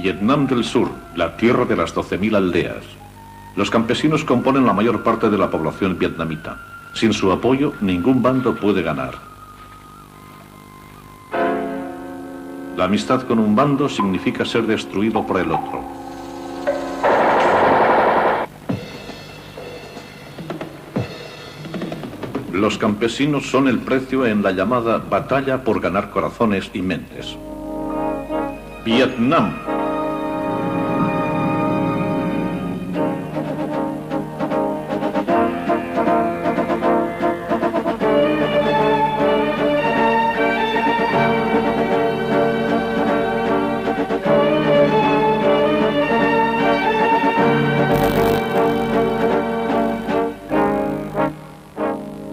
Vietnam del Sur, la tierra de las 12.000 aldeas. Los campesinos componen la mayor parte de la población vietnamita. Sin su apoyo, ningún bando puede ganar. La amistad con un bando significa ser destruido por el otro. Los campesinos son el precio en la llamada batalla por ganar corazones y mentes. Vietnam.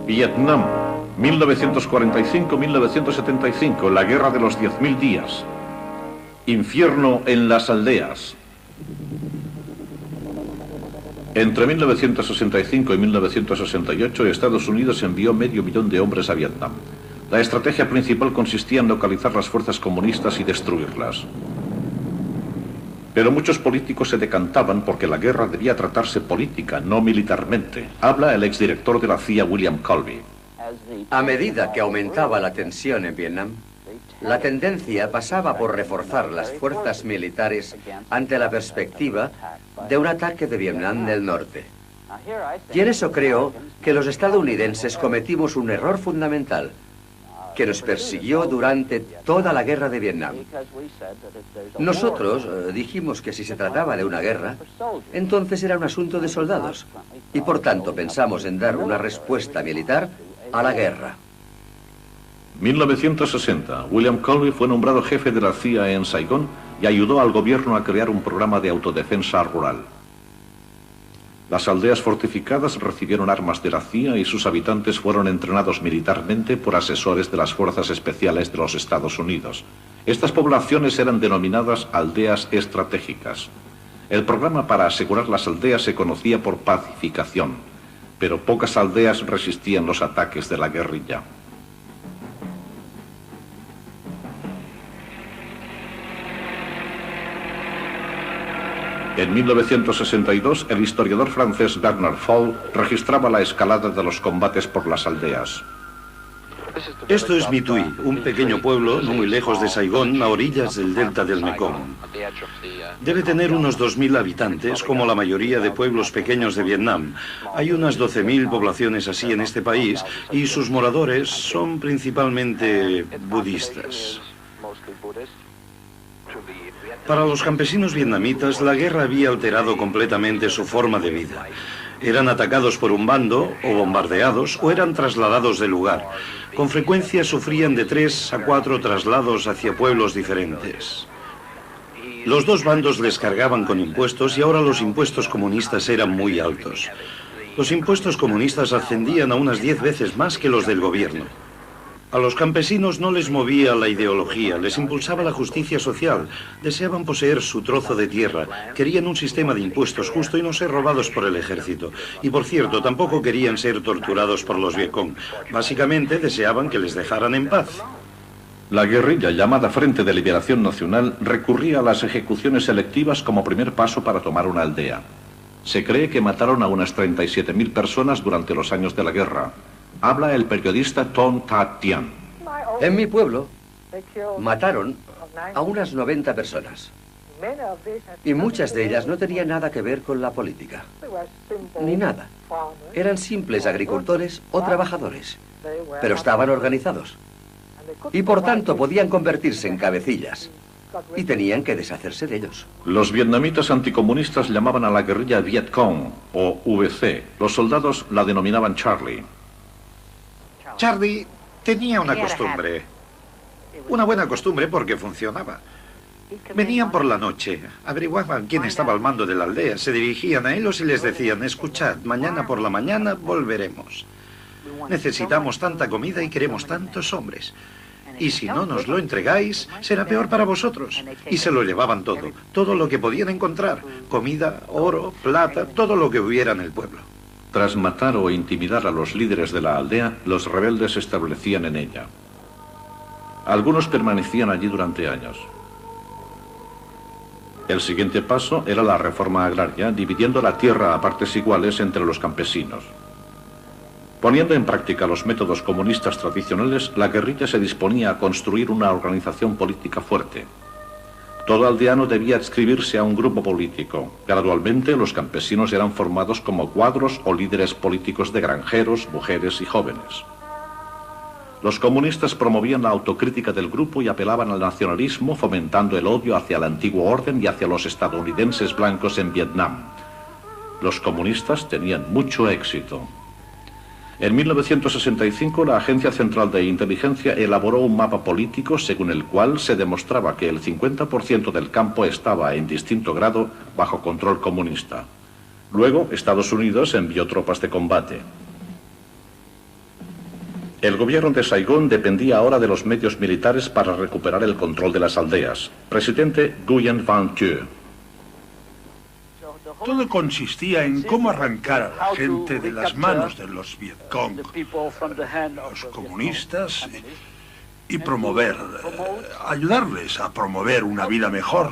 Vietnam, 1945-1975, la guerra de los 10.000 días. Infierno en las aldeas. Entre 1965 y 1968, Estados Unidos envió 500.000 de hombres a Vietnam. La estrategia principal consistía en localizar las fuerzas comunistas y destruirlas. Pero muchos políticos se decantaban porque la guerra debía tratarse política, no militarmente. Habla el exdirector de la CIA, William Colby. A medida que aumentaba la tensión en Vietnam, la tendencia pasaba por reforzar las fuerzas militares ante la perspectiva de un ataque de Vietnam del Norte. Y en eso creo que los estadounidenses cometimos un error fundamental que nos persiguió durante toda la guerra de Vietnam. Nosotros dijimos que si se trataba de una guerra, entonces era un asunto de soldados, y por tanto pensamos en dar una respuesta militar a la guerra. 1960, William Colby fue nombrado jefe de la CIA en Saigón y ayudó al gobierno a crear un programa de autodefensa rural. Las aldeas fortificadas recibieron armas de la CIA y sus habitantes fueron entrenados militarmente por asesores de las fuerzas especiales de los Estados Unidos. Estas poblaciones eran denominadas aldeas estratégicas. El programa para asegurar las aldeas se conocía por pacificación, pero pocas aldeas resistían los ataques de la guerrilla. En 1962, el historiador francés Bernard Fall registraba la escalada de los combates por las aldeas. Esto es My Thuy, un pequeño pueblo no muy lejos de Saigón, a orillas del delta del Mekong. Debe tener unos 2.000 habitantes, como la mayoría de pueblos pequeños de Vietnam. Hay unas 12.000 poblaciones así en este país y sus moradores son principalmente budistas. Para los campesinos vietnamitas, la guerra había alterado completamente su forma de vida. Eran atacados por un bando, o bombardeados, o eran trasladados del lugar. Con frecuencia sufrían de 3 a 4 traslados hacia pueblos diferentes. Los dos bandos les cargaban con impuestos y ahora los impuestos comunistas eran muy altos. Los impuestos comunistas ascendían a unas 10 veces más que los del gobierno. A los campesinos no les movía la ideología, les impulsaba la justicia social. Deseaban poseer su trozo de tierra, querían un sistema de impuestos justo y no ser robados por el ejército. Y por cierto, tampoco querían ser torturados por los Vietcong. Básicamente deseaban que les dejaran en paz. La guerrilla, llamada Frente de Liberación Nacional, recurría a las ejecuciones selectivas como primer paso para tomar una aldea. Se cree que mataron a unas 37.000 personas durante los años de la guerra. Habla el periodista Ton That Tien. En mi pueblo mataron a unas 90 personas. Y muchas de ellas no tenían nada que ver con la política. Ni nada. Eran simples agricultores o trabajadores. Pero estaban organizados. Y por tanto podían convertirse en cabecillas. Y tenían que deshacerse de ellos. Los vietnamitas anticomunistas llamaban a la guerrilla Viet Cong o VC. Los soldados la denominaban Charlie. Charlie tenía una costumbre. Una buena costumbre porque funcionaba. Venían por la noche, averiguaban quién estaba al mando de la aldea, se dirigían a ellos y les decían: escuchad, mañana por la mañana volveremos. Necesitamos tanta comida y queremos tantos hombres. Y si no nos lo entregáis, será peor para vosotros. Y se lo llevaban todo, todo lo que podían encontrar. Comida, oro, plata, todo lo que hubiera en el pueblo. Tras matar o intimidar a los líderes de la aldea, los rebeldes se establecían en ella. Algunos permanecían allí durante años. El siguiente paso era la reforma agraria, dividiendo la tierra a partes iguales entre los campesinos. Poniendo en práctica los métodos comunistas tradicionales, la guerrilla se disponía a construir una organización política fuerte. Todo aldeano debía adscribirse a un grupo político. Gradualmente, los campesinos eran formados como cuadros o líderes políticos de granjeros, mujeres y jóvenes. Los comunistas promovían la autocrítica del grupo y apelaban al nacionalismo, fomentando el odio hacia el antiguo orden y hacia los estadounidenses blancos en Vietnam. Los comunistas tenían mucho éxito. En 1965, la Agencia Central de Inteligencia elaboró un mapa político según el cual se demostraba que el 50% del campo estaba en distinto grado bajo control comunista. Luego, Estados Unidos envió tropas de combate. El gobierno de Saigón dependía ahora de los medios militares para recuperar el control de las aldeas. Presidente Nguyen Van Thieu. Todo consistía en cómo arrancar a la gente de las manos de los Vietcong, los comunistas, y ayudarles a promover una vida mejor.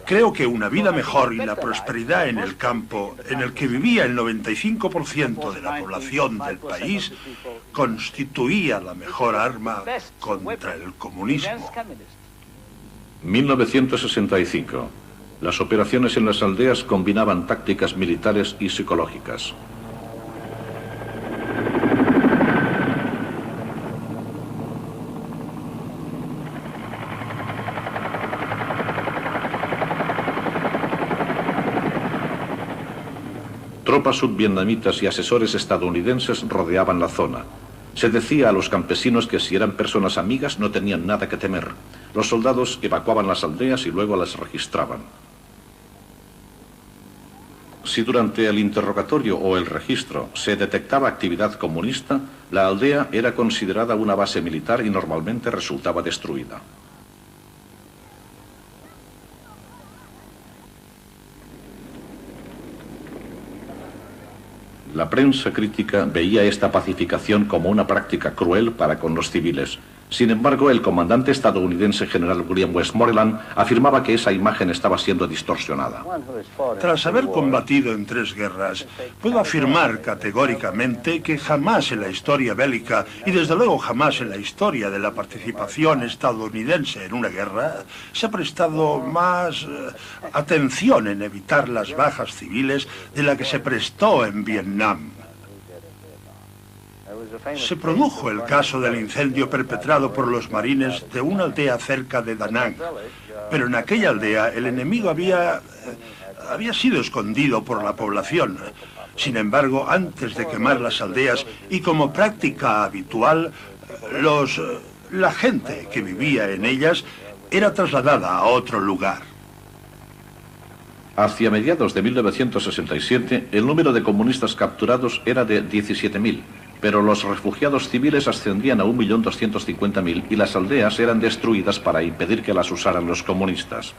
Creo que una vida mejor y la prosperidad en el campo, en el que vivía el 95% de la población del país, constituía la mejor arma contra el comunismo. 1965. Las operaciones en las aldeas combinaban tácticas militares y psicológicas. Tropas subvietnamitas y asesores estadounidenses rodeaban la zona. Se decía a los campesinos que si eran personas amigas no tenían nada que temer. Los soldados evacuaban las aldeas y luego las registraban. Si durante el interrogatorio o el registro se detectaba actividad comunista, la aldea era considerada una base militar y normalmente resultaba destruida. La prensa crítica veía esta pacificación como una práctica cruel para con los civiles. Sin embargo, el comandante estadounidense general William Westmoreland afirmaba que esa imagen estaba siendo distorsionada. Tras haber combatido en 3 guerras, puedo afirmar categóricamente que jamás en la historia bélica, y desde luego jamás en la historia de la participación estadounidense en una guerra, se ha prestado más atención en evitar las bajas civiles de la que se prestó en Vietnam. Se produjo el caso del incendio perpetrado por los marines de una aldea cerca de Da Nang, pero en aquella aldea el enemigo había sido escondido por la población. Sin embargo, antes de quemar las aldeas y como práctica habitual, la gente que vivía en ellas era trasladada a otro lugar. Hacia mediados de 1967, el número de comunistas capturados era de 17.000. Pero los refugiados civiles ascendían a 1.250.000 y las aldeas eran destruidas para impedir que las usaran los comunistas.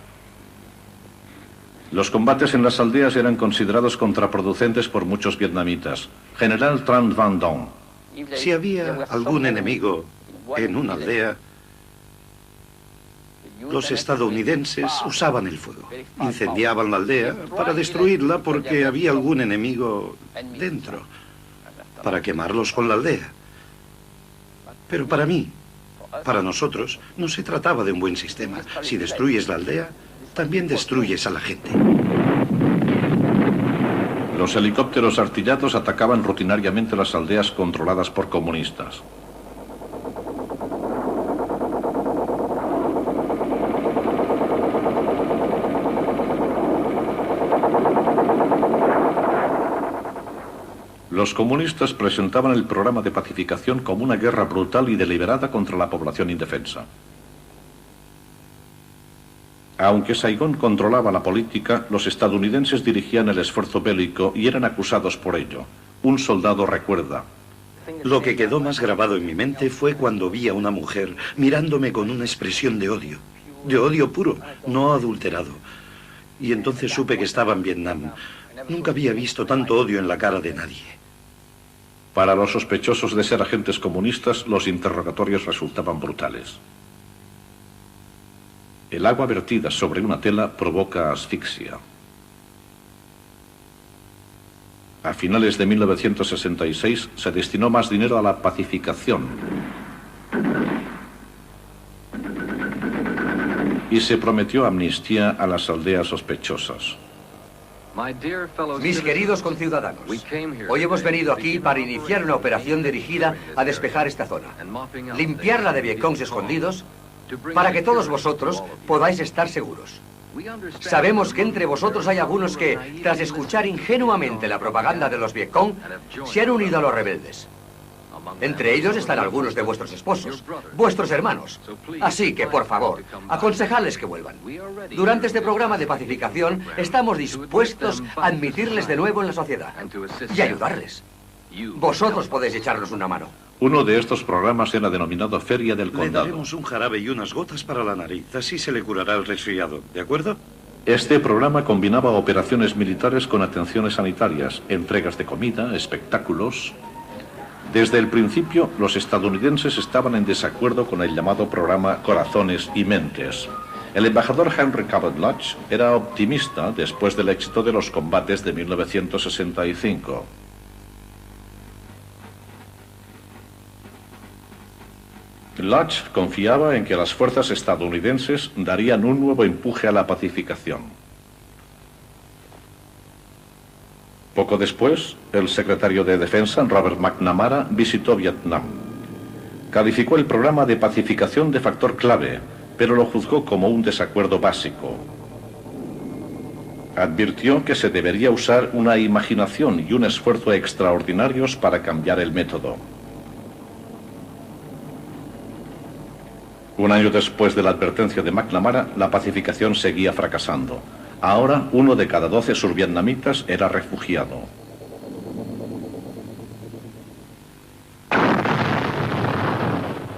Los combates en las aldeas eran considerados contraproducentes por muchos vietnamitas. General Tran Van Dong. Si había algún enemigo en una aldea, los estadounidenses usaban el fuego. Incendiaban la aldea para destruirla porque había algún enemigo dentro, para quemarlos con la aldea. Pero para mí, para nosotros, no se trataba de un buen sistema. Si destruyes la aldea, también destruyes a la gente. Los helicópteros artillados atacaban rutinariamente las aldeas controladas por comunistas. Los comunistas presentaban el programa de pacificación como una guerra brutal y deliberada contra la población indefensa. Aunque Saigón controlaba la política, los estadounidenses dirigían el esfuerzo bélico y eran acusados por ello. Un soldado recuerda: lo que quedó más grabado en mi mente fue cuando vi a una mujer mirándome con una expresión de odio puro, no adulterado. Y entonces supe que estaba en Vietnam. Nunca había visto tanto odio en la cara de nadie. Para los sospechosos de ser agentes comunistas, los interrogatorios resultaban brutales. El agua vertida sobre una tela provoca asfixia. A finales de 1966 se destinó más dinero a la pacificación y se prometió amnistía a las aldeas sospechosas. Mis queridos conciudadanos, hoy hemos venido aquí para iniciar una operación dirigida a despejar esta zona, limpiarla de viecongs escondidos, para que todos vosotros podáis estar seguros. Sabemos que entre vosotros hay algunos que, tras escuchar ingenuamente la propaganda de los vietcong, se han unido a los rebeldes. Entre ellos están algunos de vuestros esposos, vuestros hermanos. Así que, por favor, aconsejadles que vuelvan. Durante este programa de pacificación, estamos dispuestos a admitirles de nuevo en la sociedad y ayudarles. Vosotros podéis echarnos una mano. Uno de estos programas era denominado Feria del Le Condado. daremos un jarabe y unas gotas para la nariz. Así se le curará el resfriado. ¿De acuerdo? Este programa combinaba operaciones militares con atenciones sanitarias, entregas de comida, espectáculos. Desde el principio, los estadounidenses estaban en desacuerdo con el llamado programa Corazones y Mentes. El embajador Henry Cabot Lodge era optimista después del éxito de los combates de 1965. Lodge confiaba en que las fuerzas estadounidenses darían un nuevo empuje a la pacificación. Poco después, el secretario de Defensa, Robert McNamara, visitó Vietnam. Calificó el programa de pacificación de factor clave, pero lo juzgó como un desacuerdo básico. Advirtió que se debería usar una imaginación y un esfuerzo extraordinarios para cambiar el método. Un año después de la advertencia de McNamara, la pacificación seguía fracasando. Ahora, 1 de cada 12 survietnamitas era refugiado.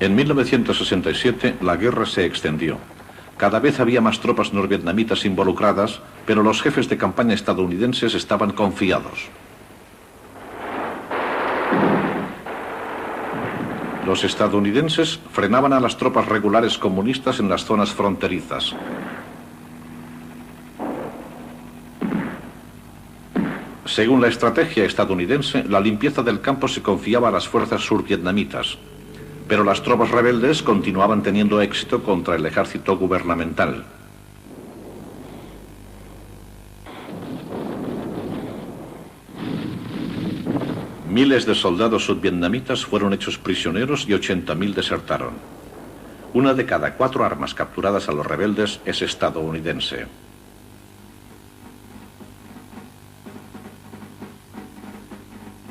En 1967, la guerra se extendió. Cada vez había más tropas norvietnamitas involucradas, pero los jefes de campaña estadounidenses estaban confiados. Los estadounidenses frenaban a las tropas regulares comunistas en las zonas fronterizas. Según la estrategia estadounidense, la limpieza del campo se confiaba a las fuerzas survietnamitas, pero las tropas rebeldes continuaban teniendo éxito contra el ejército gubernamental. Miles de soldados survietnamitas fueron hechos prisioneros y 80.000 desertaron. 1 de cada 4 armas capturadas a los rebeldes es estadounidense.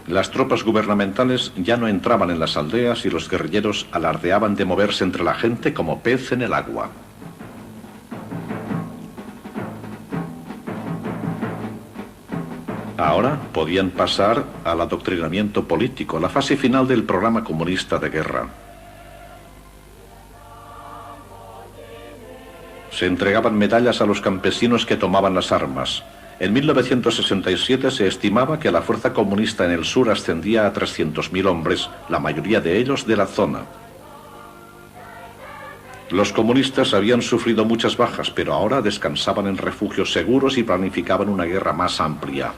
Las tropas gubernamentales ya no entraban en las aldeas y los guerrilleros alardeaban de moverse entre la gente como pez en el agua. Ahora podían pasar al adoctrinamiento político, la fase final del programa comunista de guerra. Se entregaban medallas a los campesinos que tomaban las armas. En 1967 se estimaba que la fuerza comunista en el sur ascendía a 300.000 hombres, la mayoría de ellos de la zona. Los comunistas habían sufrido muchas bajas, pero ahora descansaban en refugios seguros y planificaban una guerra más amplia.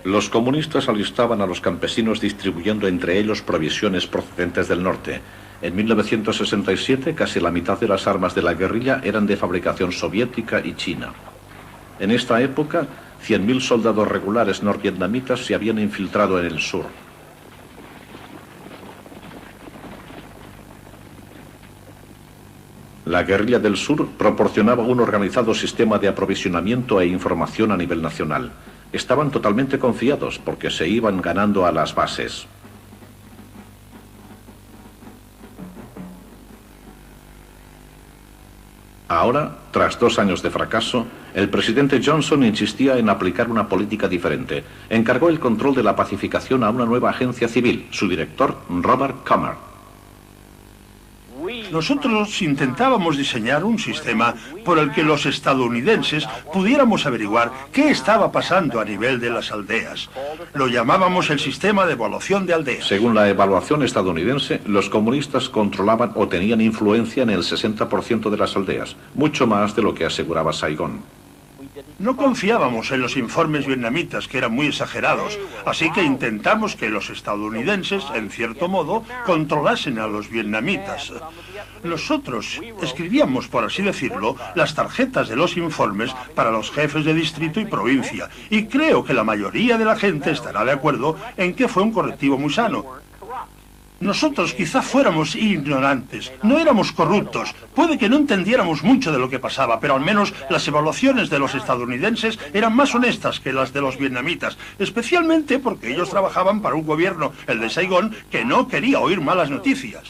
Los comunistas alistaban a los campesinos distribuyendo entre ellos provisiones procedentes del norte. En 1967, casi la mitad de las armas de la guerrilla eran de fabricación soviética y china. En esta época, 100.000 soldados regulares norvietnamitas se habían infiltrado en el sur. La guerrilla del sur proporcionaba un organizado sistema de aprovisionamiento e información a nivel nacional. Estaban totalmente confiados porque se iban ganando a las bases. Ahora, tras 2 años de fracaso, el presidente Johnson insistía en aplicar una política diferente. Encargó el control de la pacificación a una nueva agencia civil, su director, Robert Comer. Nosotros intentábamos diseñar un sistema por el que los estadounidenses pudiéramos averiguar qué estaba pasando a nivel de las aldeas. Lo llamábamos el sistema de evaluación de aldeas. Según la evaluación estadounidense, los comunistas controlaban o tenían influencia en el 60% de las aldeas, mucho más de lo que aseguraba Saigón. No confiábamos en los informes vietnamitas, que eran muy exagerados, así que intentamos que los estadounidenses, en cierto modo, controlasen a los vietnamitas. Nosotros escribíamos, por así decirlo, las tarjetas de los informes para los jefes de distrito y provincia, y creo que la mayoría de la gente estará de acuerdo en que fue un correctivo muy sano. Nosotros quizá fuéramos ignorantes, no éramos corruptos, puede que no entendiéramos mucho de lo que pasaba, pero al menos las evaluaciones de los estadounidenses eran más honestas que las de los vietnamitas, especialmente porque ellos trabajaban para un gobierno, el de Saigón, que no quería oír malas noticias.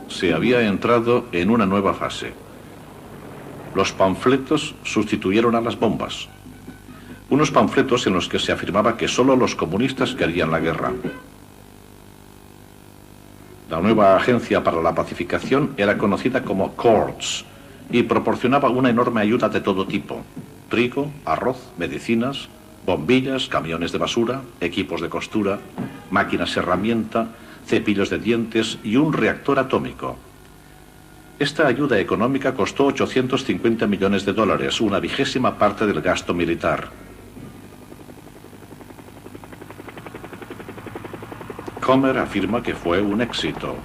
Se había entrado en una nueva fase. Los panfletos sustituyeron a las bombas. Unos panfletos en los que se afirmaba que solo los comunistas querían la guerra. La nueva agencia para la pacificación era conocida como CORDS y proporcionaba una enorme ayuda de todo tipo: trigo, arroz, medicinas, bombillas, camiones de basura, equipos de costura, máquinas herramienta, cepillos de dientes y un reactor atómico. Esta ayuda económica costó 850 millones de dólares, una 20ª parte del gasto militar. Comer afirma que fue un éxito.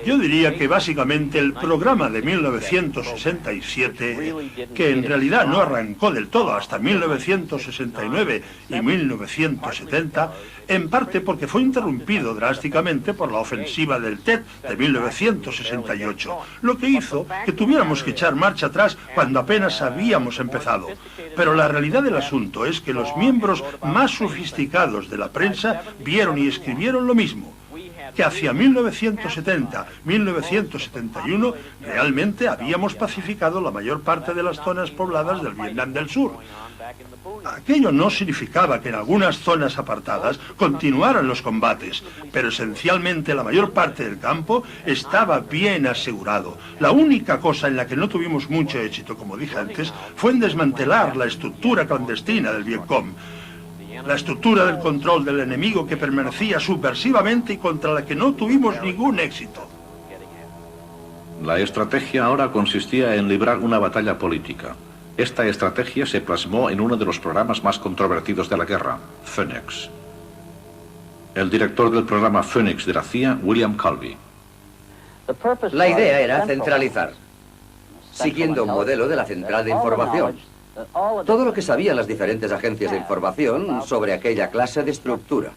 Yo diría que básicamente el programa de 1967, que en realidad no arrancó del todo hasta 1969 y 1970, en parte porque fue interrumpido drásticamente por la ofensiva del Tet de 1968, lo que hizo que tuviéramos que echar marcha atrás cuando apenas habíamos empezado. Pero la realidad del asunto es que los miembros más sofisticados de la prensa vieron y escribieron lo mismo, que hacia 1970-1971 realmente habíamos pacificado la mayor parte de las zonas pobladas del Vietnam del Sur. Aquello no significaba que en algunas zonas apartadas continuaran los combates, pero esencialmente la mayor parte del campo estaba bien asegurado. La única cosa en la que no tuvimos mucho éxito, como dije antes, fue en desmantelar la estructura clandestina del Vietcong. La estructura del control del enemigo que permanecía subversivamente y contra la que no tuvimos ningún éxito. La estrategia ahora consistía en librar una batalla política. Esta estrategia se plasmó en uno de los programas más controvertidos de la guerra, Phoenix. El director del programa Phoenix de la CIA, William Colby. La idea era centralizar, siguiendo un modelo de la central de información. Todo lo que sabían las diferentes agencias de información sobre aquella clase de estructura,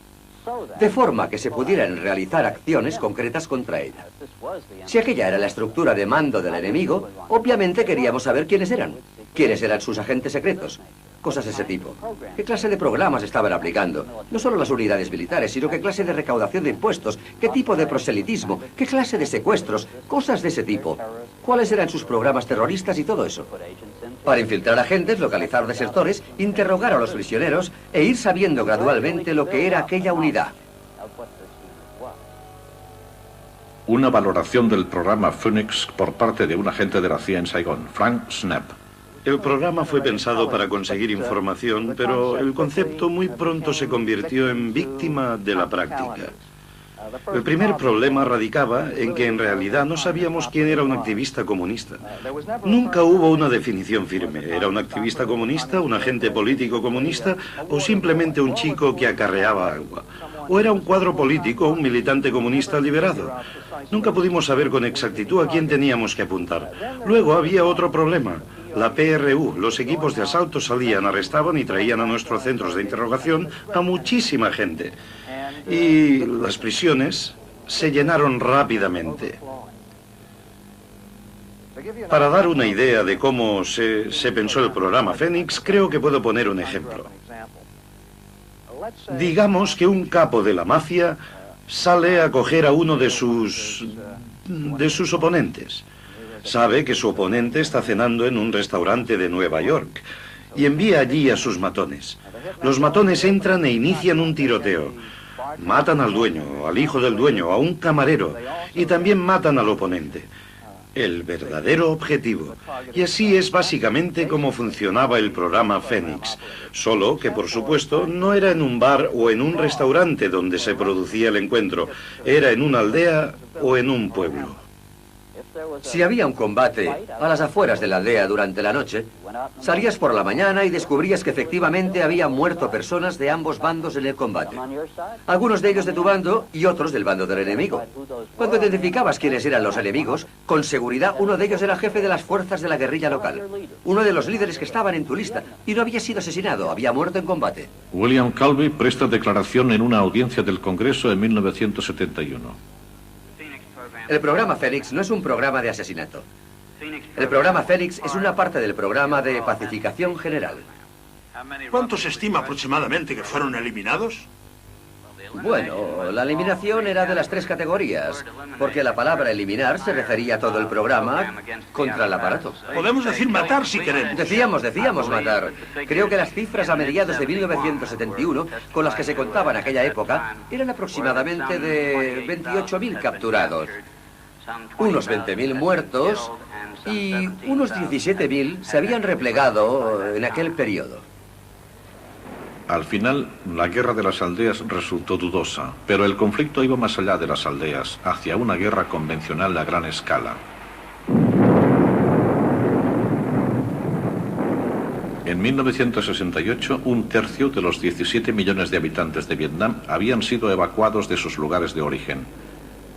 de forma que se pudieran realizar acciones concretas contra ella. Si aquella era la estructura de mando del enemigo, obviamente queríamos saber quiénes eran sus agentes secretos, cosas de ese tipo. ¿Qué clase de programas estaban aplicando? No solo las unidades militares, sino qué clase de recaudación de impuestos, qué tipo de proselitismo, qué clase de secuestros, cosas de ese tipo. ¿Cuáles eran sus programas terroristas y todo eso? Para infiltrar agentes, localizar desertores, interrogar a los prisioneros e ir sabiendo gradualmente lo que era aquella unidad. Una valoración del programa Phoenix por parte de un agente de la CIA en Saigón, Frank Snapp. El programa fue pensado para conseguir información, pero el concepto muy pronto se convirtió en víctima de la práctica. El primer problema radicaba en que en realidad no sabíamos quién era un activista comunista. Nunca hubo una definición firme. ¿Era un activista comunista, un agente político comunista o simplemente un chico que acarreaba agua? ¿O era un cuadro político, un militante comunista liberado? Nunca pudimos saber con exactitud a quién teníamos que apuntar. Luego había otro problema. La PRU, los equipos de asalto salían, arrestaban y traían a nuestros centros de interrogación a muchísima gente. Y las prisiones se llenaron rápidamente. Para dar una idea de cómo se pensó el programa Phoenix, creo que puedo poner un ejemplo. Digamos que un capo de la mafia sale a coger a uno de sus oponentes. Sabe que su oponente está cenando en un restaurante de Nueva York y envía allí a sus matones. Los matones entran e inician un tiroteo. Matan al dueño, al hijo del dueño, a un camarero, y también matan al oponente. El verdadero objetivo. Y así es básicamente como funcionaba el programa Fénix. Solo que, por supuesto, no era en un bar o en un restaurante donde se producía el encuentro. Era en una aldea o en un pueblo. Si había un combate a las afueras de la aldea durante la noche, salías por la mañana y descubrías que efectivamente había muerto personas de ambos bandos en el combate. Algunos de ellos de tu bando y otros del bando del enemigo. Cuando identificabas quiénes eran los enemigos, con seguridad uno de ellos era jefe de las fuerzas de la guerrilla local. Uno de los líderes que estaban en tu lista y no había sido asesinado, había muerto en combate. William Colby presta declaración en una audiencia del Congreso en 1971. El programa Fénix no es un programa de asesinato. El programa Fénix es una parte del programa de pacificación general. ¿Cuánto se estima aproximadamente que fueron eliminados? Bueno, la eliminación era de las 3 categorías, porque la palabra eliminar se refería a todo el programa contra el aparato. Podemos decir matar si queremos. Decíamos matar. Creo que las cifras a mediados de 1971, con las que se contaba en aquella época, eran aproximadamente de 28.000 capturados, unos 20.000 muertos y unos 17.000 se habían replegado en aquel periodo. Al final, la guerra de las aldeas resultó dudosa, pero el conflicto iba más allá de las aldeas, hacia una guerra convencional a gran escala. En 1968, 1/3 de los 17 millones de habitantes de Vietnam habían sido evacuados de sus lugares de origen.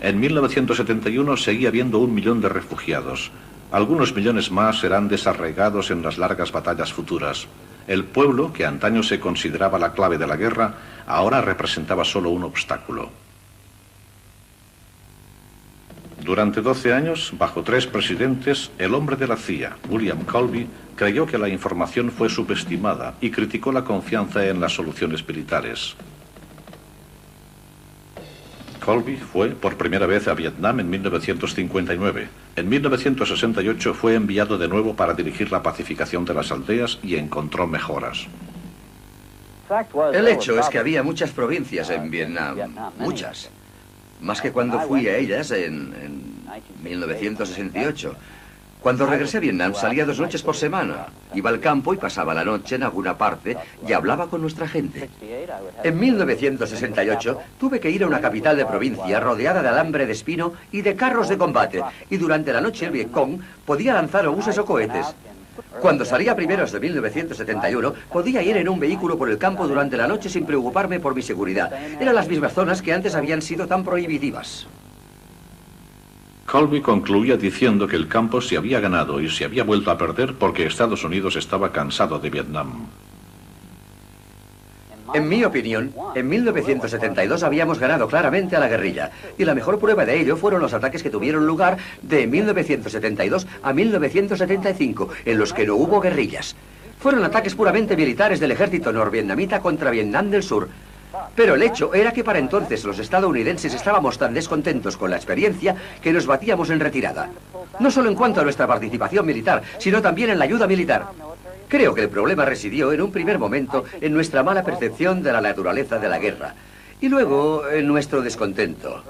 En 1971 seguía habiendo 1 millón de refugiados. Algunos millones más serán desarraigados en las largas batallas futuras. El pueblo, que antaño se consideraba la clave de la guerra, ahora representaba solo un obstáculo. Durante 12 años, bajo 3 presidentes, el hombre de la CIA, William Colby, creyó que la información fue subestimada y criticó la confianza en las soluciones militares. Colby fue por primera vez a Vietnam en 1959. En 1968 fue enviado de nuevo para dirigir la pacificación de las aldeas y encontró mejoras. El hecho es que había muchas provincias en Vietnam, muchas. Más que cuando fui a ellas en 1968. Cuando regresé a Vietnam salía 2 noches por semana. Iba al campo y pasaba la noche en alguna parte y hablaba con nuestra gente. En 1968 tuve que ir a una capital de provincia rodeada de alambre de espino y de carros de combate. Y durante la noche el Vietcong podía lanzar obuses o cohetes. Cuando salía a primeros de 1971, podía ir en un vehículo por el campo durante la noche sin preocuparme por mi seguridad. Eran las mismas zonas que antes habían sido tan prohibitivas. Colby concluía diciendo que el campo se había ganado y se había vuelto a perder porque Estados Unidos estaba cansado de Vietnam. En mi opinión, en 1972 habíamos ganado claramente a la guerrilla, y la mejor prueba de ello fueron los ataques que tuvieron lugar de 1972 a 1975, en los que no hubo guerrillas. Fueron ataques puramente militares del ejército norvietnamita contra Vietnam del Sur. Pero el hecho era que para entonces los estadounidenses estábamos tan descontentos con la experiencia que nos batíamos en retirada. No solo en cuanto a nuestra participación militar, sino también en la ayuda militar. Creo que el problema residió en un primer momento en nuestra mala percepción de la naturaleza de la guerra y luego en nuestro descontento.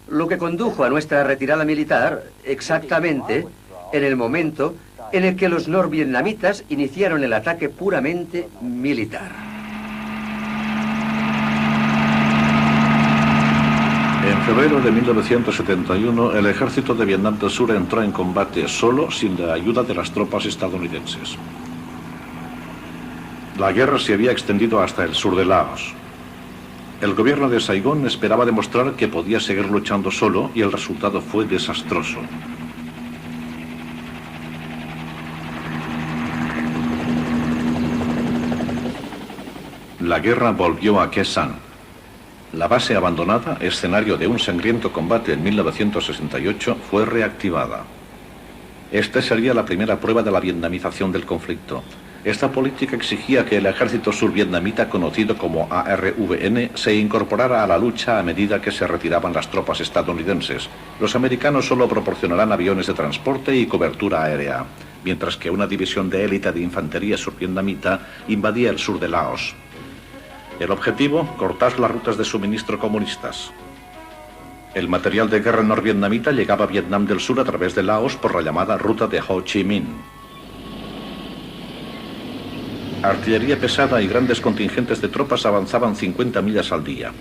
Lo que condujo a nuestra retirada militar exactamente en el momento en el que los norvietnamitas iniciaron el ataque puramente militar. En febrero de 1971, el ejército de Vietnam del Sur entró en combate solo, sin la ayuda de las tropas estadounidenses. La guerra se había extendido hasta el sur de Laos. El gobierno de Saigón esperaba demostrar que podía seguir luchando solo y el resultado fue desastroso. La guerra volvió a Khe Sanh. La base abandonada, escenario de un sangriento combate en 1968, fue reactivada. Esta sería la primera prueba de la vietnamización del conflicto. Esta política exigía que el ejército survietnamita, conocido como ARVN, se incorporara a la lucha a medida que se retiraban las tropas estadounidenses. Los americanos solo proporcionarán aviones de transporte y cobertura aérea, mientras que una división de élite de infantería survietnamita invadía el sur de Laos. El objetivo, cortar las rutas de suministro comunistas. El material de guerra norvietnamita llegaba a Vietnam del Sur a través de Laos por la llamada ruta de Ho Chi Minh. Artillería pesada y grandes contingentes de tropas avanzaban 50 millas al día.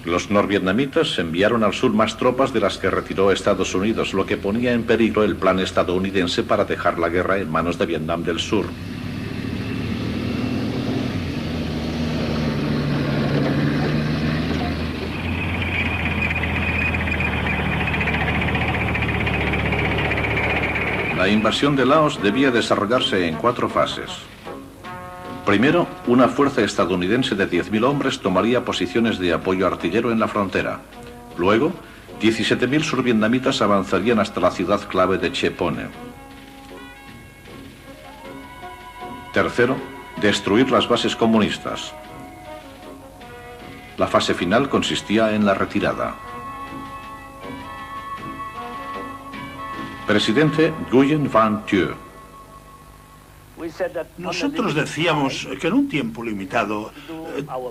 Los norvietnamitas enviaron al sur más tropas de las que retiró Estados Unidos, lo que ponía en peligro el plan estadounidense para dejar la guerra en manos de Vietnam del Sur. La invasión de Laos debía desarrollarse en 4 fases. Primero, una fuerza estadounidense de 10.000 hombres tomaría posiciones de apoyo artillero en la frontera. Luego, 17.000 survietnamitas avanzarían hasta la ciudad clave de Che Pone. Tercero, destruir las bases comunistas. La fase final consistía en la retirada. Presidente Nguyen Van Thieu. Nosotros decíamos que en un tiempo limitado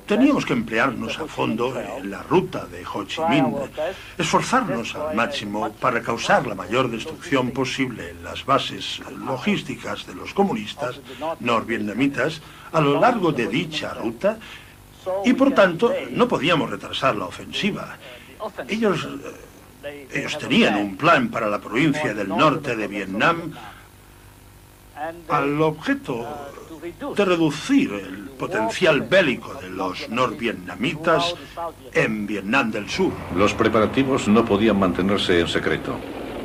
teníamos que emplearnos a fondo en la ruta de Ho Chi Minh, esforzarnos al máximo para causar la mayor destrucción posible en las bases logísticas de los comunistas norvietnamitas a lo largo de dicha ruta y por tanto no podíamos retrasar la ofensiva. Ellos tenían un plan para la provincia del norte de Vietnam al objeto de reducir el potencial bélico de los norvietnamitas en Vietnam del Sur. Los preparativos no podían mantenerse en secreto.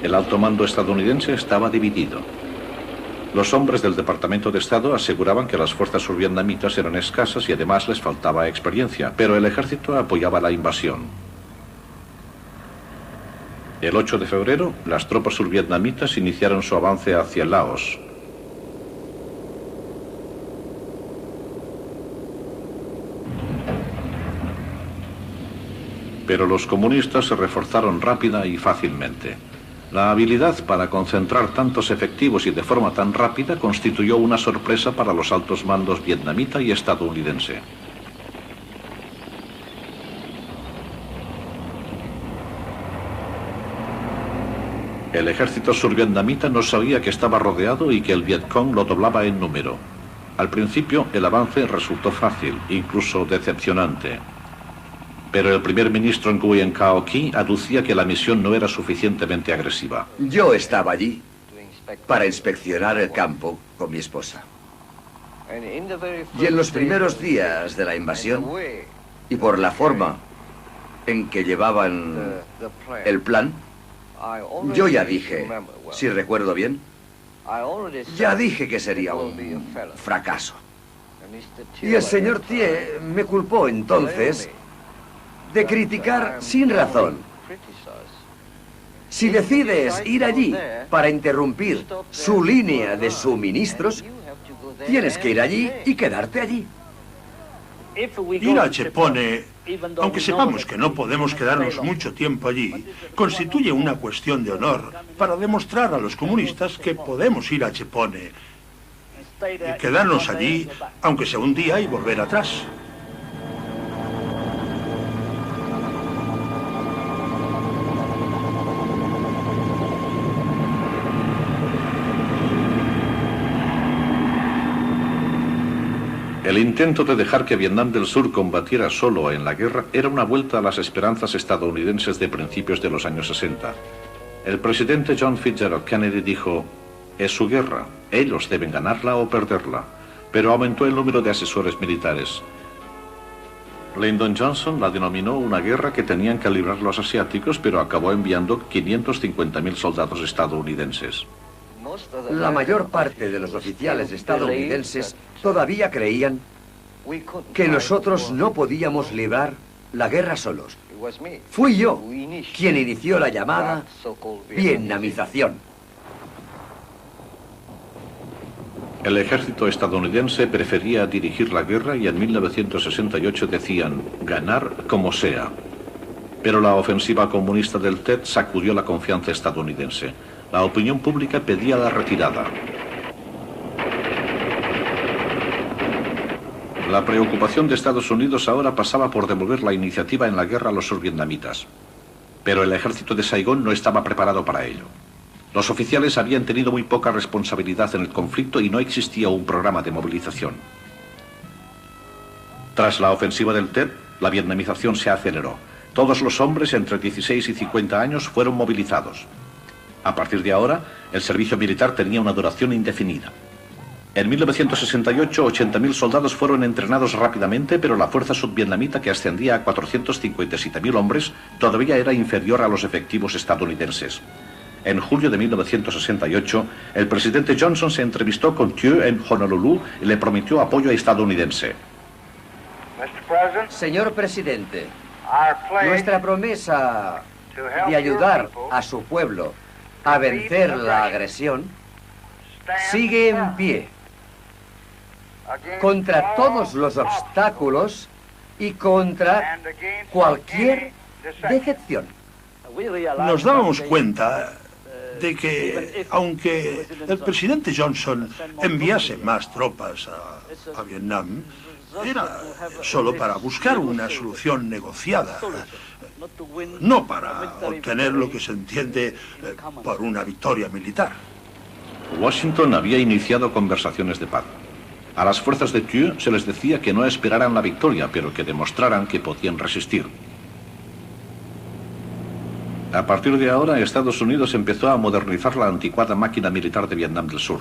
El alto mando estadounidense estaba dividido. Los hombres del Departamento de Estado aseguraban que las fuerzas survietnamitas eran escasas y además les faltaba experiencia, pero el ejército apoyaba la invasión. El 8 de febrero, las tropas survietnamitas iniciaron su avance hacia Laos. Pero los comunistas se reforzaron rápida y fácilmente. La habilidad para concentrar tantos efectivos y de forma tan rápida constituyó una sorpresa para los altos mandos vietnamita y estadounidense. El ejército survietnamita no sabía que estaba rodeado y que el Vietcong lo doblaba en número. Al principio, el avance resultó fácil, incluso decepcionante. Pero el primer ministro Nguyen Cao Ky aducía que la misión no era suficientemente agresiva. Yo estaba allí para inspeccionar el campo con mi esposa. Y en los primeros días de la invasión, y por la forma en que llevaban el plan, yo ya dije, si recuerdo bien, ya dije que sería un fracaso. Y el señor Thieu me culpó entonces de criticar sin razón. Si decides ir allí para interrumpir su línea de suministros, tienes que ir allí y quedarte allí. Ir a Che Pone, aunque sepamos que no podemos quedarnos mucho tiempo allí, constituye una cuestión de honor para demostrar a los comunistas que podemos ir a Che Pone y quedarnos allí, aunque sea un día, y volver atrás. El intento de dejar que Vietnam del Sur combatiera solo en la guerra era una vuelta a las esperanzas estadounidenses de principios de los años 60. El presidente John Fitzgerald Kennedy dijo, es su guerra, ellos deben ganarla o perderla, pero aumentó el número de asesores militares. Lyndon Johnson la denominó una guerra que tenían que librar los asiáticos, pero acabó enviando 550.000 soldados estadounidenses. La mayor parte de los oficiales estadounidenses todavía creían que nosotros no podíamos librar la guerra solos. Fui yo quien inició la llamada vietnamización. El ejército estadounidense prefería dirigir la guerra y en 1968 decían, ganar como sea. Pero la ofensiva comunista del Tet sacudió la confianza estadounidense. La opinión pública pedía la retirada. La preocupación de Estados Unidos ahora pasaba por devolver la iniciativa en la guerra a los survietnamitas. Pero el ejército de Saigón no estaba preparado para ello. Los oficiales habían tenido muy poca responsabilidad en el conflicto y no existía un programa de movilización. Tras la ofensiva del Tet, la vietnamización se aceleró. Todos los hombres entre 16 y 50 años fueron movilizados. A partir de ahora, el servicio militar tenía una duración indefinida. En 1968, 80.000 soldados fueron entrenados rápidamente, pero la fuerza subvietnamita, que ascendía a 457.000 hombres, todavía era inferior a los efectivos estadounidenses. En julio de 1968, el presidente Johnson se entrevistó con Thieu en Honolulu y le prometió apoyo estadounidense. Señor presidente, nuestra promesa de ayudar a su pueblo a vencer la agresión sigue en pie contra todos los obstáculos y contra cualquier decepción. Nos dábamos cuenta de que, aunque el presidente Johnson enviase más tropas a Vietnam, era solo para buscar una solución negociada, no para obtener lo que se entiende por una victoria militar. Washington había iniciado conversaciones de paz. A las fuerzas de Thieu se les decía que no esperaran la victoria, pero que demostraran que podían resistir. A partir de ahora, Estados Unidos empezó a modernizar la anticuada máquina militar de Vietnam del Sur.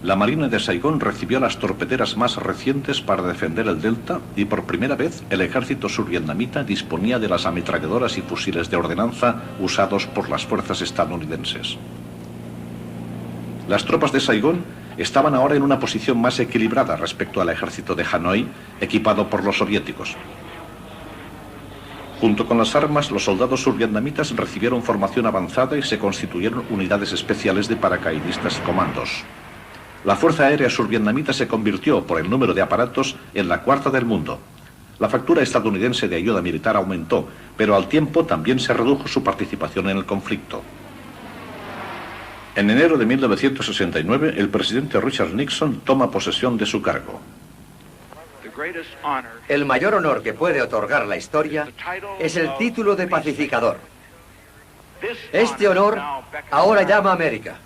La Marina de Saigón recibió las torpederas más recientes para defender el delta y por primera vez el ejército survietnamita disponía de las ametralladoras y fusiles de ordenanza usados por las fuerzas estadounidenses. Las tropas de Saigón estaban ahora en una posición más equilibrada respecto al ejército de Hanoi, equipado por los soviéticos. Junto con las armas, los soldados survietnamitas recibieron formación avanzada y se constituyeron unidades especiales de paracaidistas y comandos. La Fuerza Aérea Survietnamita se convirtió, por el número de aparatos, en la cuarta del mundo. La factura estadounidense de ayuda militar aumentó, pero al tiempo también se redujo su participación en el conflicto. En enero de 1969, el presidente Richard Nixon toma posesión de su cargo. El mayor honor que puede otorgar la historia es el título de pacificador. Este honor ahora llama a América.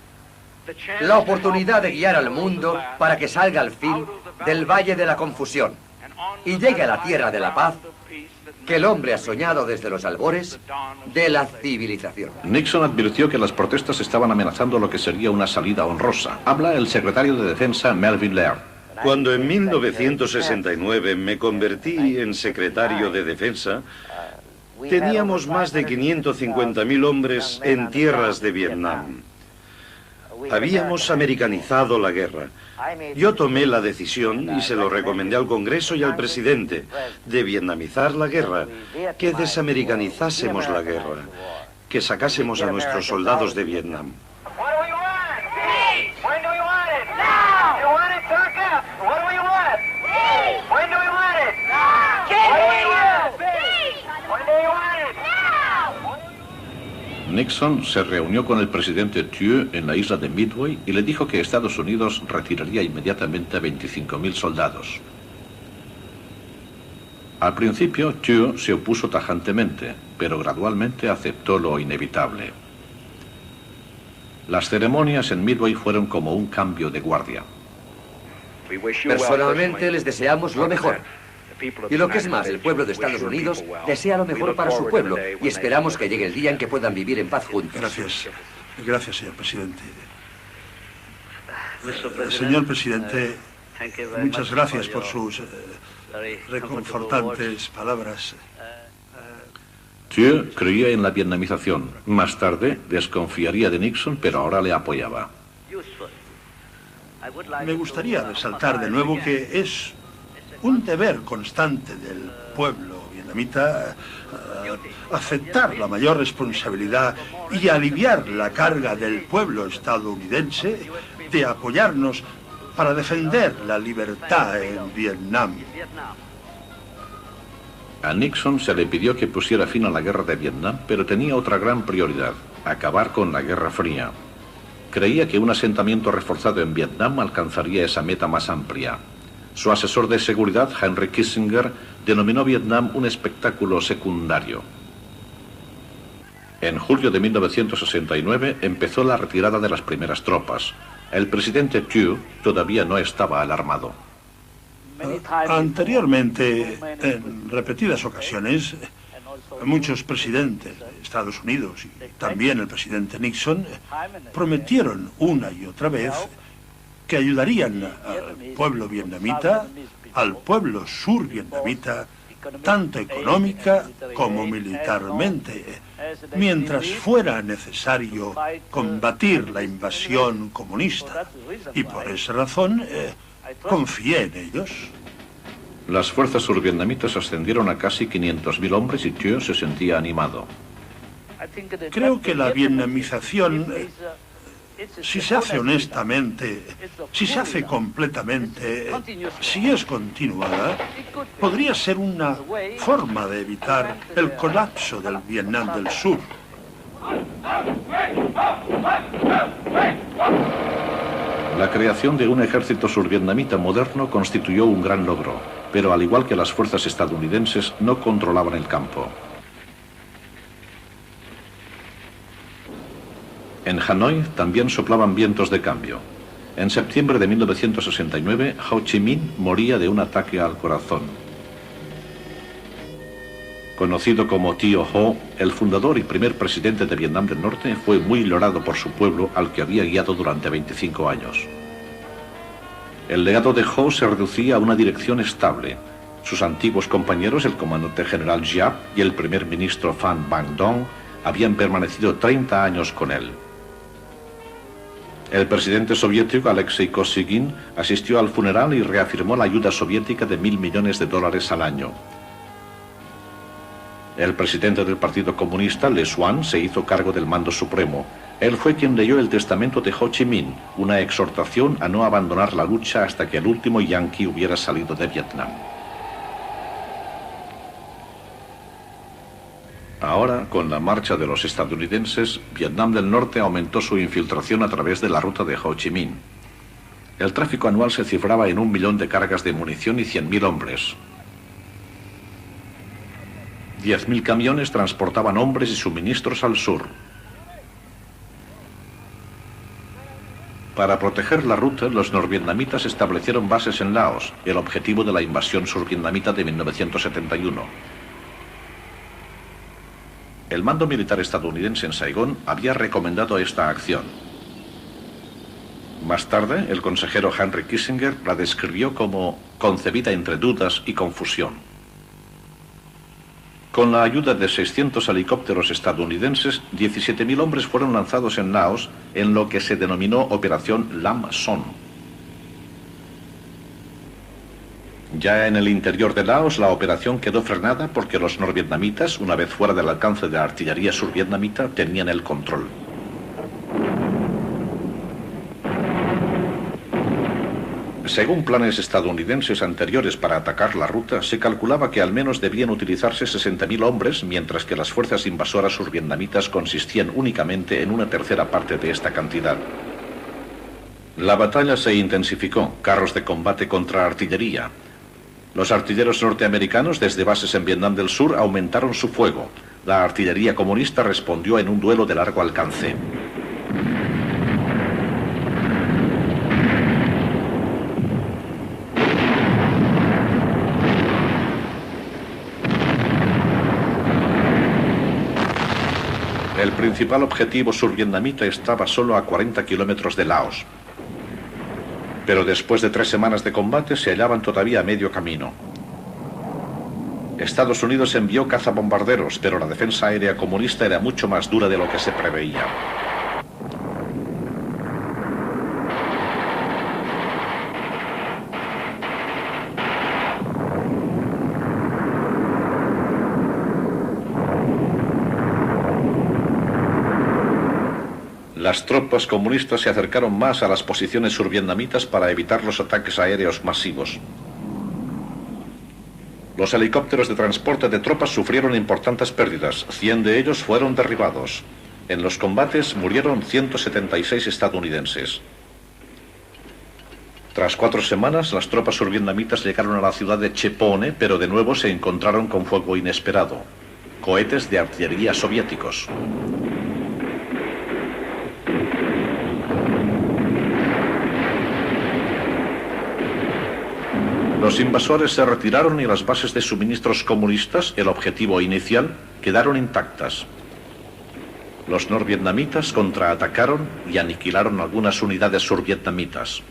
La oportunidad de guiar al mundo para que salga al fin del Valle de la Confusión y llegue a la tierra de la paz que el hombre ha soñado desde los albores de la civilización. Nixon advirtió que las protestas estaban amenazando lo que sería una salida honrosa. Habla el secretario de Defensa Melvin Laird. Cuando en 1969 me convertí en secretario de Defensa, teníamos más de 550.000 hombres en tierras de Vietnam. Habíamos americanizado la guerra. Yo tomé la decisión, y se lo recomendé al Congreso y al presidente, de vietnamizar la guerra, que desamericanizásemos la guerra, que sacásemos a nuestros soldados de Vietnam. Nixon se reunió con el presidente Thieu en la isla de Midway y le dijo que Estados Unidos retiraría inmediatamente a 25.000 soldados. Al principio, Thieu se opuso tajantemente, pero gradualmente aceptó lo inevitable. Las ceremonias en Midway fueron como un cambio de guardia. Personalmente les deseamos lo mejor. Y lo que es más, el pueblo de Estados Unidos desea lo mejor para su pueblo y esperamos que llegue el día en que puedan vivir en paz juntos. Gracias. Gracias, señor presidente. Señor presidente, muchas gracias por sus reconfortantes palabras. Thieu creía en la vietnamización. Más tarde desconfiaría de Nixon, pero ahora le apoyaba. Me gustaría resaltar de nuevo que es un deber constante del pueblo vietnamita aceptar la mayor responsabilidad y aliviar la carga del pueblo estadounidense de apoyarnos para defender la libertad en Vietnam. A Nixon se le pidió que pusiera fin a la guerra de Vietnam, pero tenía otra gran prioridad: acabar con la Guerra Fría. Creía que un asentamiento reforzado en Vietnam alcanzaría esa meta más amplia. Su asesor de seguridad, Henry Kissinger, denominó Vietnam un espectáculo secundario. En julio de 1969 empezó la retirada de las primeras tropas. El presidente Thieu todavía no estaba alarmado. Anteriormente, en repetidas ocasiones, muchos presidentes de Estados Unidos y también el presidente Nixon prometieron una y otra vez que ayudarían al pueblo vietnamita, al pueblo survietnamita, tanto económica como militarmente, mientras fuera necesario combatir la invasión comunista. Y por esa razón, confié en ellos. Las fuerzas survietnamitas ascendieron a casi 500.000 hombres y Thieu se sentía animado. Creo que la vietnamización, si se hace honestamente, si se hace completamente, si es continuada, podría ser una forma de evitar el colapso del Vietnam del Sur. La creación de un ejército survietnamita moderno constituyó un gran logro, pero al igual que las fuerzas estadounidenses, no controlaban el campo. En Hanoi también soplaban vientos de cambio. En septiembre de 1969, Ho Chi Minh moría de un ataque al corazón. Conocido como Tío Ho, el fundador y primer presidente de Vietnam del Norte, fue muy loado por su pueblo, al que había guiado durante 25 años. El legado de Ho se reducía a una dirección estable. Sus antiguos compañeros, el comandante general Giap y el primer ministro Phan Bang Dong, habían permanecido 30 años con él. El presidente soviético Alexei Kosygin asistió al funeral y reafirmó la ayuda soviética de $1.000 millones al año. El presidente del Partido Comunista, Le Duc, se hizo cargo del mando supremo. Él fue quien leyó el testamento de Ho Chi Minh, una exhortación a no abandonar la lucha hasta que el último yanqui hubiera salido de Vietnam. Ahora, con la marcha de los estadounidenses, Vietnam del Norte aumentó su infiltración a través de la ruta de Ho Chi Minh. El tráfico anual se cifraba en 1 millón de cargas de munición y 100.000 hombres. 10.000 camiones transportaban hombres y suministros al sur. Para proteger la ruta, los norvietnamitas establecieron bases en Laos, el objetivo de la invasión survietnamita de 1971. El mando militar estadounidense en Saigón había recomendado esta acción. Más tarde, el consejero Henry Kissinger la describió como concebida entre dudas y confusión. Con la ayuda de 600 helicópteros estadounidenses, 17.000 hombres fueron lanzados en Laos en lo que se denominó Operación Lam Son. Ya en el interior de Laos, la operación quedó frenada porque los norvietnamitas, una vez fuera del alcance de la artillería survietnamita, tenían el control. Según planes estadounidenses anteriores para atacar la ruta, se calculaba que al menos debían utilizarse 60.000 hombres, mientras que las fuerzas invasoras survietnamitas consistían únicamente en una tercera parte de esta cantidad. La batalla se intensificó, carros de combate contra artillería. Los artilleros norteamericanos desde bases en Vietnam del Sur aumentaron su fuego. La artillería comunista respondió en un duelo de largo alcance. El principal objetivo survietnamita estaba solo a 40 kilómetros de Laos. Pero después de 3 semanas de combate se hallaban todavía a medio camino. Estados Unidos envió cazabombarderos, pero la defensa aérea comunista era mucho más dura de lo que se preveía. Las tropas comunistas se acercaron más a las posiciones survietnamitas para evitar los ataques aéreos masivos. Los helicópteros de transporte de tropas sufrieron importantes pérdidas, 100 de ellos fueron derribados. En los combates murieron 176 estadounidenses. Tras 4 semanas, las tropas survietnamitas llegaron a la ciudad de Chepone, pero de nuevo se encontraron con fuego inesperado. Cohetes de artillería soviéticos. Los invasores se retiraron y las bases de suministros comunistas, el objetivo inicial, quedaron intactas. Los norvietnamitas contraatacaron y aniquilaron algunas unidades survietnamitas.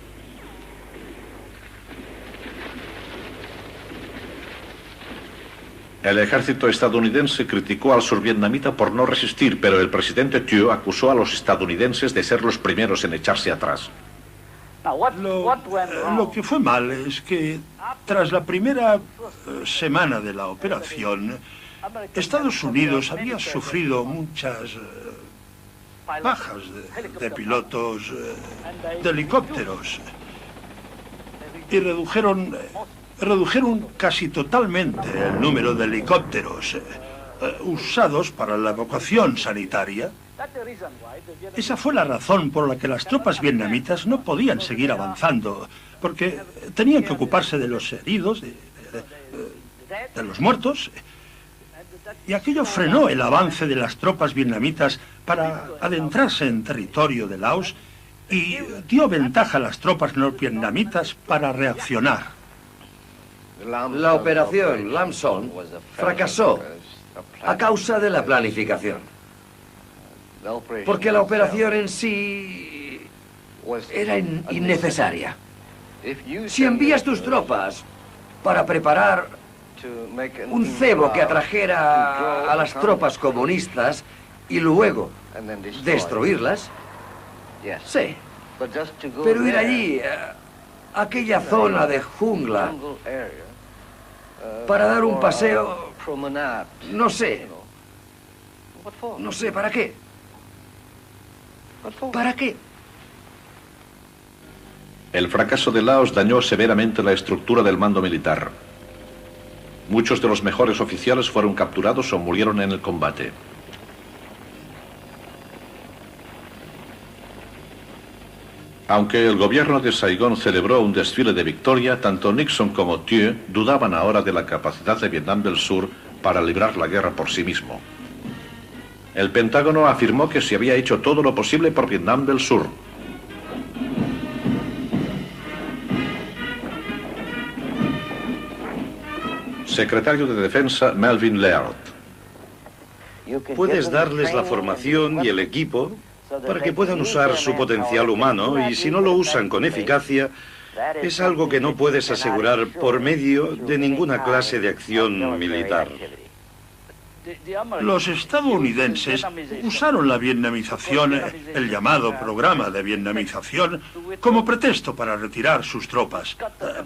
El ejército estadounidense criticó al survietnamita por no resistir, pero el presidente Thieu acusó a los estadounidenses de ser los primeros en echarse atrás. Lo que fue mal es que, tras la primera semana de la operación, Estados Unidos había sufrido muchas bajas de pilotos de helicópteros y redujeron casi totalmente el número de helicópteros usados para la evacuación sanitaria. Esa fue la razón por la que las tropas vietnamitas no podían seguir avanzando, porque tenían que ocuparse de los heridos, de los muertos, y aquello frenó el avance de las tropas vietnamitas para adentrarse en territorio de Laos y dio ventaja a las tropas norvietnamitas para reaccionar. La operación Lam Son fracasó a causa de la planificación. Porque la operación en sí era innecesaria. Si envías tus tropas para preparar un cebo que atrajera a las tropas comunistas y luego destruirlas, sí. Pero ir allí, a aquella zona de jungla, para dar un paseo, no sé. No sé, ¿para qué? ¿Para qué? El fracaso de Laos dañó severamente la estructura del mando militar. Muchos de los mejores oficiales fueron capturados o murieron en el combate. Aunque el gobierno de Saigón celebró un desfile de victoria, tanto Nixon como Thieu dudaban ahora de la capacidad de Vietnam del Sur para librar la guerra por sí mismo. El Pentágono afirmó que se había hecho todo lo posible por Vietnam del Sur. Secretario de Defensa Melvin Laird. Puedes darles la formación y el equipo para que puedan usar su potencial humano, y si no lo usan con eficacia, es algo que no puedes asegurar por medio de ninguna clase de acción militar. Los estadounidenses usaron la vietnamización, el llamado programa de vietnamización, como pretexto para retirar sus tropas,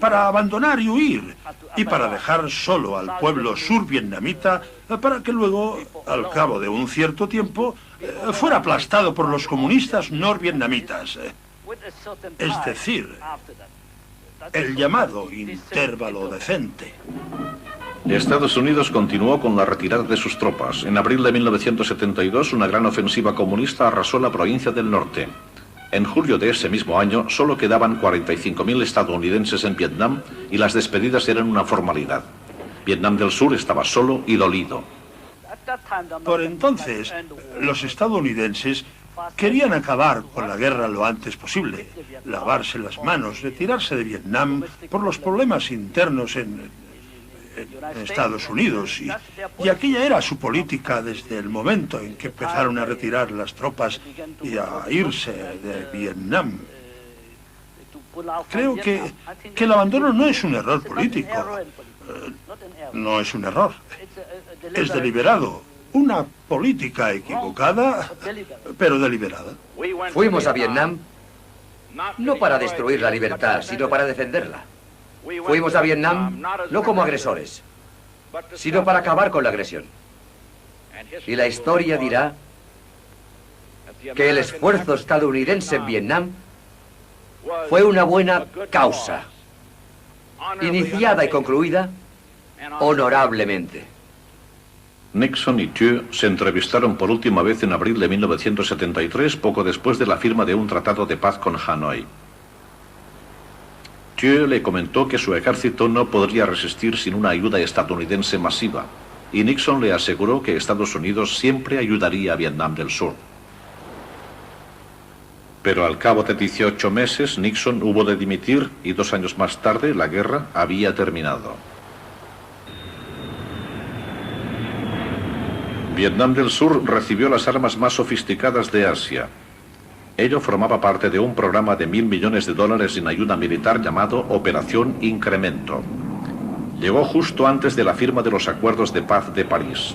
para abandonar y huir, y para dejar solo al pueblo survietnamita para que luego, al cabo de un cierto tiempo, fuera aplastado por los comunistas norvietnamitas. Es decir, el llamado intervalo decente. Estados Unidos continuó con la retirada de sus tropas. En abril de 1972, una gran ofensiva comunista arrasó la provincia del norte. En julio de ese mismo año, solo quedaban 45.000 estadounidenses en Vietnam y las despedidas eran una formalidad. Vietnam del Sur estaba solo y dolido. Por entonces, los estadounidenses querían acabar con la guerra lo antes posible, lavarse las manos, retirarse de Vietnam por los problemas internos en Estados Unidos, y aquella era su política desde el momento en que empezaron a retirar las tropas y a irse de Vietnam. Creo que el abandono no es un error político, no es un error, es deliberado, una política equivocada, pero deliberada. Fuimos a Vietnam no para destruir la libertad, sino para defenderla. Fuimos a Vietnam no como agresores, sino para acabar con la agresión. Y la historia dirá que el esfuerzo estadounidense en Vietnam fue una buena causa, iniciada y concluida honorablemente. Nixon y Thieu se entrevistaron por última vez en abril de 1973, poco después de la firma de un tratado de paz con Hanoi. Thieu le comentó que su ejército no podría resistir sin una ayuda estadounidense masiva, y Nixon le aseguró que Estados Unidos siempre ayudaría a Vietnam del Sur. Pero al cabo de 18 meses, Nixon hubo de dimitir y 2 años más tarde la guerra había terminado. Vietnam del Sur recibió las armas más sofisticadas de Asia. Ello formaba parte de un programa de $1.000 millones en ayuda militar llamado Operación Incremento. Llegó justo antes de la firma de los acuerdos de paz de París.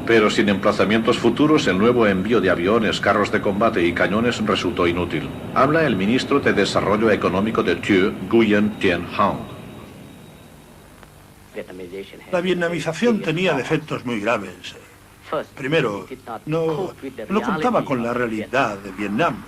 Pero sin emplazamientos futuros, el nuevo envío de aviones, carros de combate y cañones resultó inútil. Habla el ministro de Desarrollo Económico de Thieu, Nguyen Tien Hang. La vietnamización tenía defectos muy graves. Primero, no contaba con la realidad de Vietnam.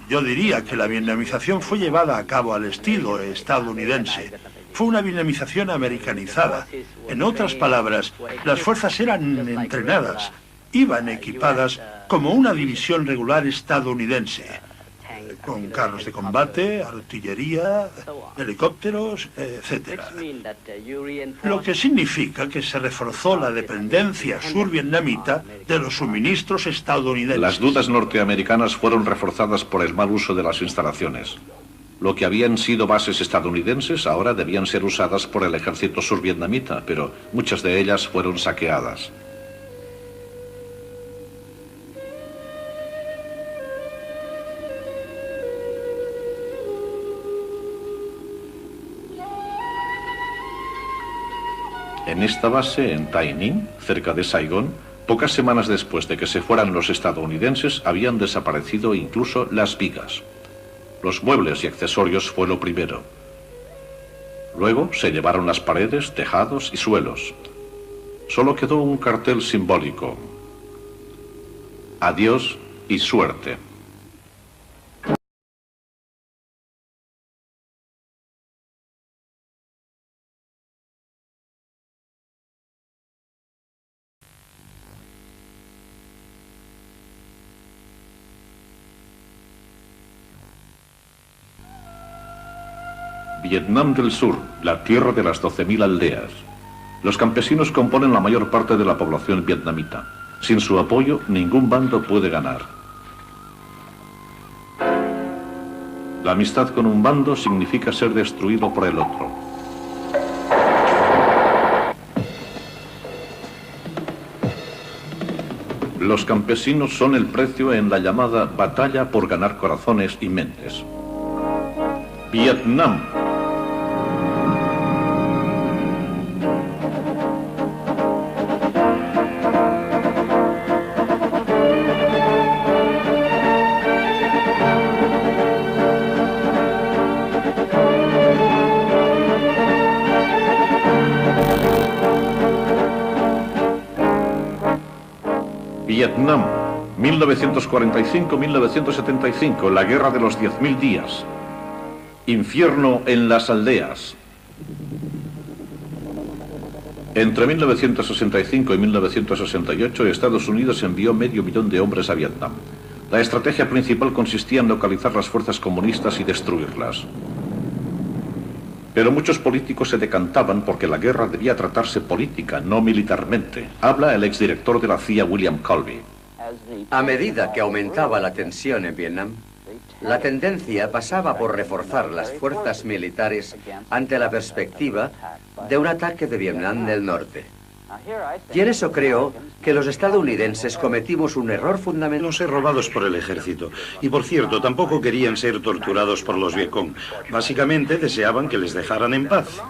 Yo diría que la vietnamización fue llevada a cabo al estilo estadounidense. Fue una vietnamización americanizada. En otras palabras, las fuerzas eran entrenadas, iban equipadas como una división regular estadounidense, con carros de combate, artillería, helicópteros, etc. Lo que significa que se reforzó la dependencia survietnamita de los suministros estadounidenses. Las dudas norteamericanas fueron reforzadas por el mal uso de las instalaciones. Lo que habían sido bases estadounidenses ahora debían ser usadas por el ejército survietnamita, pero muchas de ellas fueron saqueadas. En esta base, en Tai Ninh, cerca de Saigón, pocas semanas después de que se fueran los estadounidenses, habían desaparecido incluso las vigas. Los muebles y accesorios fue lo primero. Luego se llevaron las paredes, tejados y suelos. Solo quedó un cartel simbólico: adiós y suerte. Vietnam del Sur, la tierra de las 12.000 aldeas. Los campesinos componen la mayor parte de la población vietnamita. Sin su apoyo, ningún bando puede ganar. La amistad con un bando significa ser destruido por el otro. Los campesinos son el precio en la llamada batalla por ganar corazones y mentes. Vietnam. Vietnam, 1945-1975, la guerra de los 10.000 días. Infierno en las aldeas. Entre 1965 y 1968, Estados Unidos envió medio millón de hombres a Vietnam. La estrategia principal consistía en localizar las fuerzas comunistas y destruirlas. Pero muchos políticos se decantaban porque la guerra debía tratarse política, no militarmente. Habla el exdirector de la CIA, William Colby. A medida que aumentaba la tensión en Vietnam, la tendencia pasaba por reforzar las fuerzas militares ante la perspectiva de un ataque de Vietnam del Norte. Y en eso creo que los estadounidenses cometimos un error fundamental. No ser robados por el ejército. Y por cierto, tampoco querían ser torturados por los Vietcong. Básicamente deseaban que les dejaran en paz.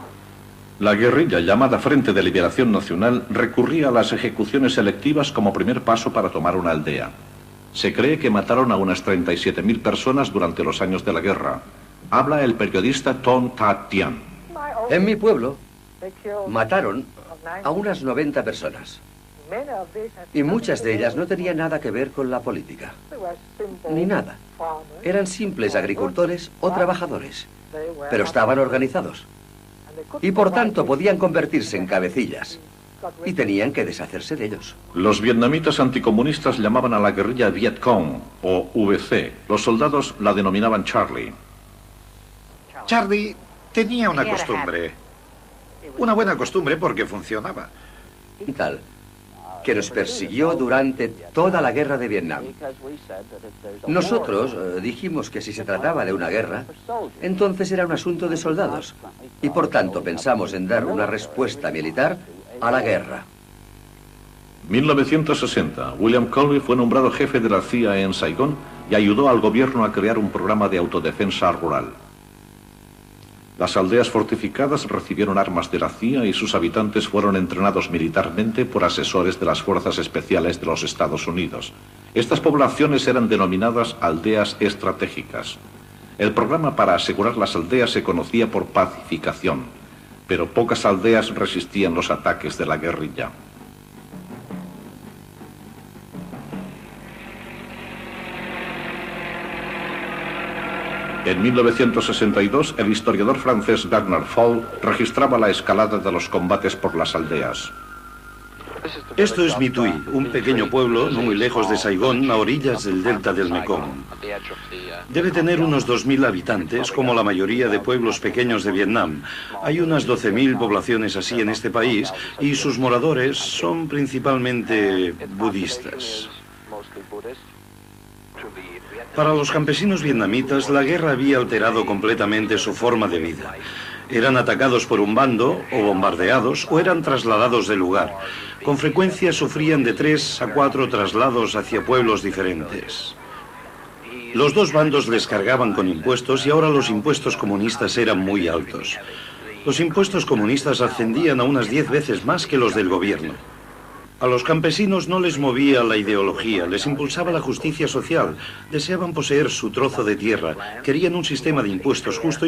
La guerrilla, llamada Frente de Liberación Nacional, recurría a las ejecuciones selectivas como primer paso para tomar una aldea. Se cree que mataron a unas 37.000 personas durante los años de la guerra. Habla el periodista Ton That Tien. En mi pueblo mataron a unas 90 personas. Y muchas de ellas no tenían nada que ver con la política. Ni nada. Eran simples agricultores o trabajadores. Pero estaban organizados. Y por tanto podían convertirse en cabecillas. Y tenían que deshacerse de ellos. Los vietnamitas anticomunistas llamaban a la guerrilla Viet Cong o VC. Los soldados la denominaban Charlie. Charlie tenía una costumbre. Una buena costumbre porque funcionaba. Tal, que nos persiguió durante toda la guerra de Vietnam. Nosotros dijimos que si se trataba de una guerra, entonces era un asunto de soldados. Y por tanto pensamos en dar una respuesta militar a la guerra. 1960, William Colby fue nombrado jefe de la CIA en Saigón y ayudó al gobierno a crear un programa de autodefensa rural. Las aldeas fortificadas recibieron armas de la CIA y sus habitantes fueron entrenados militarmente por asesores de las Fuerzas Especiales de los Estados Unidos. Estas poblaciones eran denominadas aldeas estratégicas. El programa para asegurar las aldeas se conocía por pacificación, pero pocas aldeas resistían los ataques de la guerrilla. En 1962, el historiador francés Bernard Fall registraba la escalada de los combates por las aldeas. Esto es Mitui, un pequeño pueblo no muy lejos de Saigón, a orillas del delta del Mekong. Debe tener unos 2.000 habitantes, como la mayoría de pueblos pequeños de Vietnam. Hay unas 12.000 poblaciones así en este país y sus moradores son principalmente budistas. Para los campesinos vietnamitas, la guerra había alterado completamente su forma de vida. Eran atacados por un bando, o bombardeados, o eran trasladados del lugar. Con frecuencia sufrían de 3 a 4 traslados hacia pueblos diferentes. Los dos bandos les cargaban con impuestos y ahora los impuestos comunistas eran muy altos. Los impuestos comunistas ascendían a unas 10 veces más que los del gobierno. A los campesinos no les movía la ideología, les impulsaba la justicia social. Deseaban poseer su trozo de tierra, querían un sistema de impuestos justo